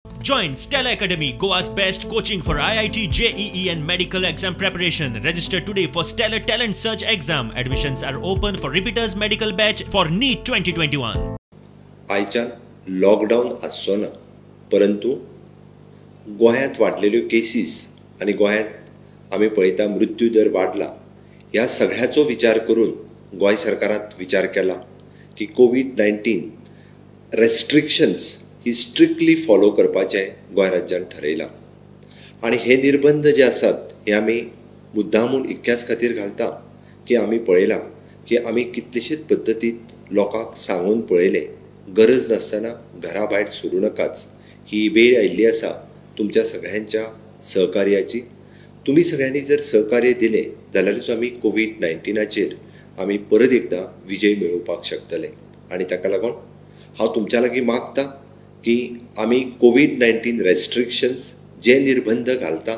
Join Stella Academy, Goa's best coaching for IIT, JEE and medical exam preparation. Register today for Stellar Talent Search exam. Admissions are open for repeaters medical batch for NEET 2021. आयच्यान lockdown आसचो ना, परंतु गोंयांत वाडलेल्यो cases आनी गोंयांत आमी पळयता मृत्यू दर वाडला. ह्या सगळ्याचो विचार करून गोंय सरकारान विचार केला की कोविड-19 रेस्ट्रिक्शन्स ही स्ट्रिक्टली फॉलो करपाचें गोंय राज्यान ठरयलां. आनी हे निर्बंध जे आसात हे आमी मुद्दामून इतक्याच खातीर घालता की आमी पळयलां की आमी कितलेशेच पद्दतींत लोकांक सांगून पळयलें, गरज नासतना घरा भायर सरूं नकाच. ही वेळ आयिल्ली आसा तुमच्या सगळ्यांच्या सहकार्याची. तुमी सगळ्यांनी जर सहकार्य दिलें जाल्यारूच आमी कोविड-19चेर आमी परत एकदां विजय मेळोवपाक शकतले. आनी ताका लागून हांव तुमच्या लागीं मागतां की आमी कोविड-19 रेस्ट्रिक्शन्स जे निर्बंध घालता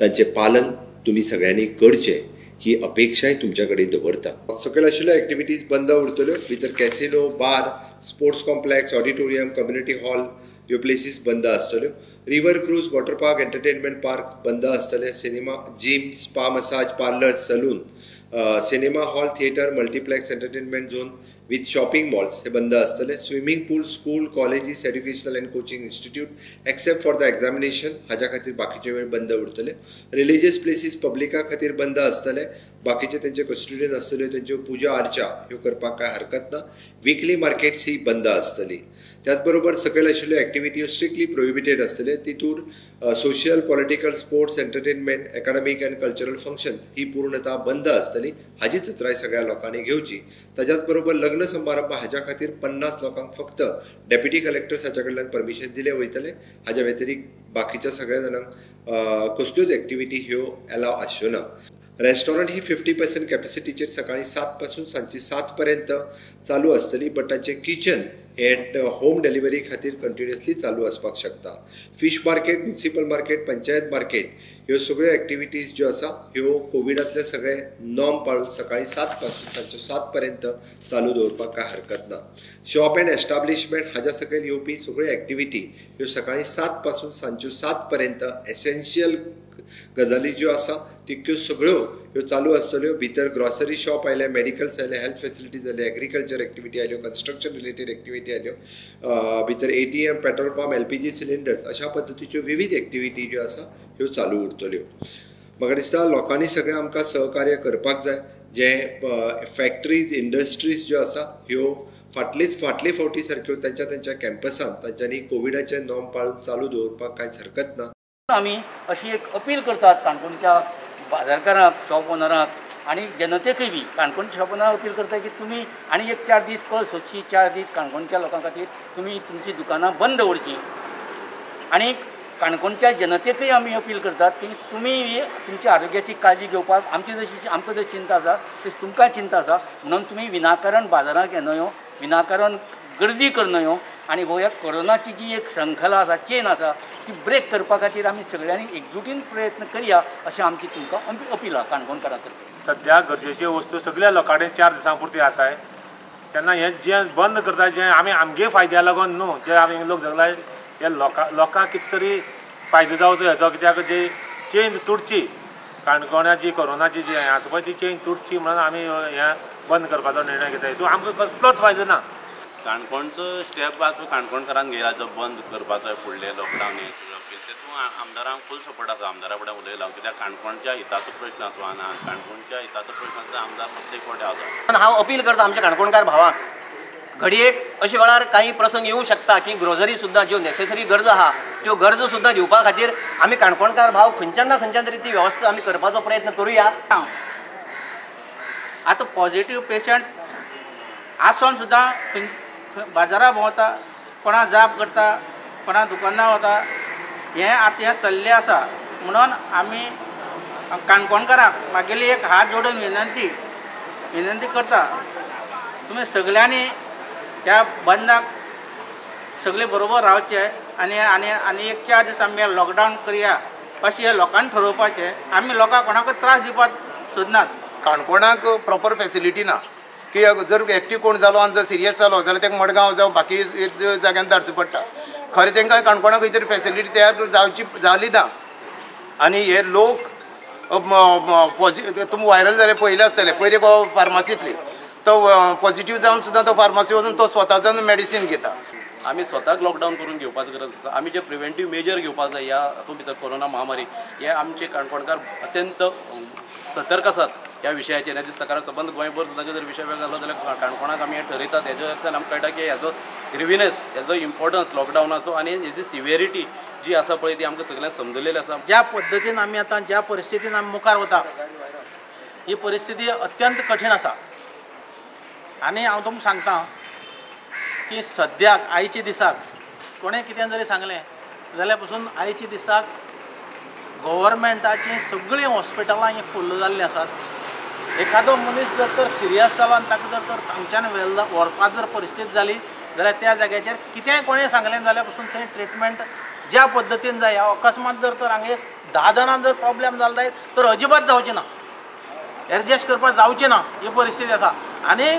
तांचें पालन तुमी सगळ्यांनी करचें ही अपेक्षाय तुमच्या कडेन दवरता. सकयल आशिल्ल्यो एक्टिविटीज बंद उरतल्यो. भितर casino, bar, sports complex, auditorium, community hall ह्यो प्लेसीस बंद आसतल्यो. River cruise, water park, entertainment park बंद आसतले. Cinema, gym, spa, massage parlour, salon, cinema hall, theatre, multiplex, entertainment zone with shopping malls हे बंद आसतले. Swimming pool, school, colleges, educational and coaching institute except for the examination हाच्या खातीर बाकीचे वेळ बंद उरतले. रिलिजियस प्लेसीस पब्लिका खातीर बंद आसतले. बाकीचे तेंचे कस्टोडियन आसतल्यो, तेंच्यो पुजा आर्चा ह्यो करपाक काय हरकत ना. विकली मार्केट्स ही बंद आसतली. त्याच बरोबर सकयल आशिल्ल्यो एक्टिविटी ह्यो स्ट्रिक्टली प्रोहिबिटेड आसतले. तितूर social, political, sports, entertainment, academic and cultural functions ही पूर्णता बंद आसतली. हाची चत्राय सगळ्या लोकांनी घेवची. ताच्याच बरोबर लग्न समारंभ हाच्या खातीर 50 लोकांक फक्त डेप्युटी कलेक्टर्स हाच्या कडल्यान परमिशन दिले वयतले. हाच्या व्यतिरिक्त बाकीच्या सगळ्या जाणांक कसल्योच एक्टिविटी ह्यो एलाव आसच्यो ना. रेस्टॉरंट ही 50% कॅपॅसिटीचेर सकाळी 7 पासून सांजची 7 पर्यंत चालू आसतली. बट तांचें किचन हे होम डिलिव्हरी खातीर कंटिन्युअसली चालू आसपाक शकता. Fish market, municipal market, panchayat market ह्यो सगळ्यो एक्टिविटीज ज्यो आसा ह्यो कोविडांतले सगळे नॉर्म पाळून सकाळी 7 पासून सांजच्यो 7 पर्यंत चालू दवरपाक काय हरकत ना. शॉप अँड एस्टाब्लिशमेंट हाच्या सकयल येवपी सगळ्यो एक्टिविटी ह्यो सकाळी 7 पासून सांजच्यो 7 पर्यंत एसेन्शियल गजाली ज्यो आसा तितक्यो सगळ्यो ह्यो चालू आसतल्यो. भितर ग्रॉसरी शॉप आयले, मेडिकल्स आयले, हेल्थ फेसिलिटीज आयले, एग्रीकल्चर एक्टिविटी आयल्यो, कन्स्ट्रक्शन रिलेटेड एक्टिविटी आयल्यो. भितर ATM, petrol pump, LPG cylinders अशा पद्दतीच्यो विविध एक्टिविटी ज्यो आसा ह्यो चालू उरतल्यो. म्हाका दिसता लोकांनी सगळें आमकां सहकार्य करपाक जाय. जे फॅक्टरीज, इंडस्ट्रीज ज्यो आसा ह्यो फाटले फावटी सारक्यो त्यांच्या कॅम्पसांत तांच्यांनी कोविडाचे नॉर्म पाळून चालू दवरपाक कांयच हरकत ना. आमी अशी एक अपील करतात काणकोणच्या बाजारकारांक, शॉप ओनरांक आनी जनतेकय बी. काणकोणच्या शॉप ओनरांक अपील करता की तुमी आनी एक 4 दीस सोदची, 4 दीस काणकोणच्या लोकां खातीर तुमी तुमची दुकानां बंद दवरची. आनी काणकोणच्या जनतेकय आमी अपील करतात की तुमी तुमच्या आरोग्याची काळजी घेवपाक आमकां जशी चिंता आसा तशी तुमकां चिंता आसा. म्हणून तुमी विनाकारण बाजारांत येनयो, विनाकारण गर्दी करनयो. आनी हो ह्या कोरोनाची जी एक श्रंखला आसा, चेन आसा ती ब्रेक करपा खातीर आमी सगळ्यांनी एकजुटीन प्रयत्न करया अशें आमची तुमकां अपील आसा काणकोणकारां खातीर. सद्या गरजेच्यो वस्तू सगळ्या लोकां कडेन 4 दिसां पुरती आसाय. तेन्ना हें जें बंद करता जें आमी आमगे फायद्या लागून न्हू, जे आमी लोक जगलाय हे लोकांक कितें तरी फायदो जावचो हेचो. कित्याक जी चेन तुटची, काणकोणाची कोरोनाची जी हें आसा पळय ती चेन तुटची म्हणून आमी हें बंद करपाचो निर्णय घेता. हितून आमकां कसलोच फायदो ना. काणकोणचो स्टेप आतां काणकोणकारांक घेयला जो बंद करपाचो फुडले लॉकडावन हे सगळें अपील तेतून आमदारांक फूल सपोर्ट आसा. आमदारा फुडें उलयला कित्याक काणकोणच्या हिताचो प्रश्न आसो आना. काणकोणच्या हिताचो प्रश्न आसा आमदार प्रत्येक फावटी आसा. हांव अपील करता आमच्या काणकोणकार भावांक, घडयेक अशे वेळार काही प्रसंग येवं शकता की ग्रोसरी सुद्दां ज्यो नेसेसरी गरजो आहा त्यो गरजो सुद्दां दिवपा खातीर आमी काणकोणकार भाव खंयच्यान ना खंयच्यान तरी ती वेवस्था आमी करपाचो प्रयत्न करुया. आतां पॉझिटिव्ह पेशंट आसून सुद्दां बाजारात भोंवता, कोणा जाप करता, कोणा दुकानां वता, हें चल्लें आसा. म्हणून आमी काणकोणकारांक म्हागेली एक हात जोडून विनंती करता, तुमी सगळ्यांनी ह्या बंदाक सगळे बरोबर रावचे आनी एक 4 दीस आमी लॉकडावन करया अशें लोकांनी ठरोवपाचें. आमी लोकांक कोणाकूच त्रास दिवपाक सोदनात. काणकोणाक प्रॉपर फॅसिलिटी ना की जर एक्टीव कोण जालो आनी जर सिरियस जालो जाल्यार ताका मडगांव जावं बाकी जाग्यान धाडचो पडटा. खरें तांकां काणकोणाक खंय तरी फेसिलिटी तयार जावची जाली ना आनी हे लोक तुमी व्हायरल जाले पयले आसतले पयलीं गो फार्मासींतले तो पॉझिटिव्ह जावन सुद्दां तो फार्मासी वचून तो स्वता जावन मेडिसीन घेता. आमी स्वताक लॉकडावन करून घेवपाची गरज आसा. आमी जे प्रिव्हेंटीव मेजर घेवपाक जाय ह्या हातूंत भितर कोरोना महामारी हे आमचे काणकोणकार अत्यंत सतर्क आसात ह्या विशयाचेर. दिसता कारण सबंद गोंयभर सुद्दां जर विशय वेगळो जालो जाल्यार काणकोणाक आमी हे ठरयतात. हेज्या अर्थान आमकां कळटा की हेजो ग्रिविनेस हेजो इम्पॉर्टन्स लॉकडावनाचो आनी हेजी सिव्हिरिटी जी आसा पळय ती आमकां सगळ्यांक समजलेली आसा. ज्या पद्दतीन आमी आतां ज्या परिस्थितीन आमी मुखार वता ही परिस्थिती अत्यंत कठीण आसा. आनी हांव तुमकां सांगता की सद्याक आयच्या दिसाक कोणें कितें जरी सांगलें जाल्यार पासून आयच्या दिसाक गव्हर्मेंटाची सगळीं हॉस्पिटलां ही फुल्ल जाल्लीं आसात. एखादो मनीस जर तर सिरियस जालो आनी ताका जर तर हांगच्यान व्हरपाक जर परिस्थिती जाली जाल्यार त्या जाग्याचेर कितेंय कोणें सांगलें जाल्यार पासून थंय ट्रिटमेंट ज्या पद्दतीन जाय अकस्मात जर तर हांगा 10 जाणांक जर प्रॉब्लेम जालो जायत तर अजिबात जावचें ना, एडजस्ट करपाक जावचें ना ही परिस्थिती आसा. आनी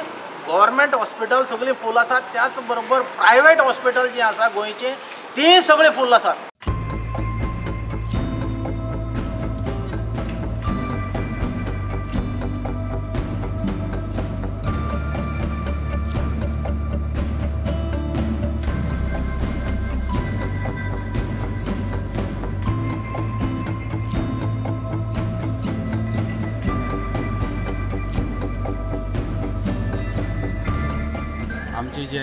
गव्हर्मेंट हॉस्पिटल सगळीं फूल आसात त्याच बरोबर प्रायवेट हॉस्पिटल जीं आसा गोंयचीं तीं सगळीं फूल आसात. आमची जे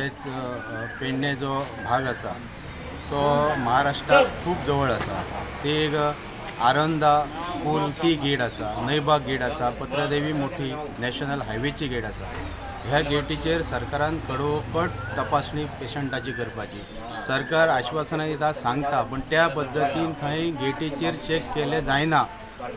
पेडणे जो भाग आसा तो महाराष्ट्राक खूब जवळ आसा. ती एक आरंदा पूल ती गेट आसा, नैबाग गेट आसा, पत्रदेवी मोठी नॅशनल हायवेची गेट आसा. ह्या गेटीचेर सरकारान कडोकट तपासणी पेशंटाची करपाची. सरकार आश्वासनां दिता सांगता पण त्या पद्दतीन थंय गेटीचेर चॅक केले जायना.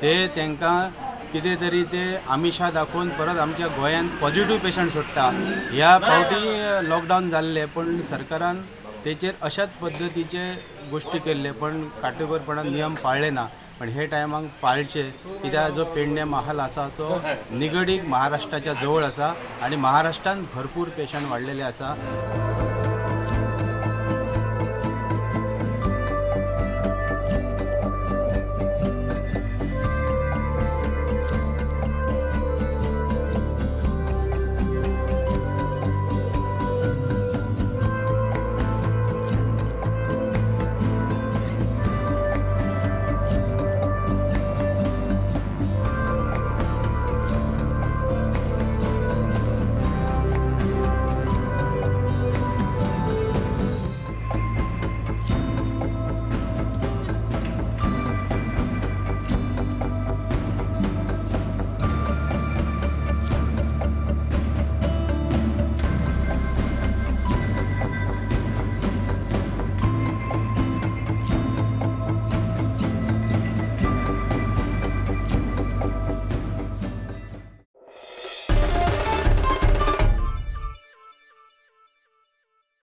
ते तांकां कितें तरी ते आमिशा दाखोवन परत आमच्या गोंयांत पॉझिटिव्ह पेशंट सोडटा. ह्या फावटी लॉकडावन जाल्ले पण सरकारान तेचेर अशाच पद्दतीचे गोश्टी केल्ले पण काटेकोरपणान नियम पाळले ना. पण हे टायमाक पाळचे कित्याक जो पेडणे महाल आसा तो निगडीक महाराष्ट्राच्या जवळ आसा आणि महाराष्ट्रान भरपूर पेशंट वाडलेले आसा.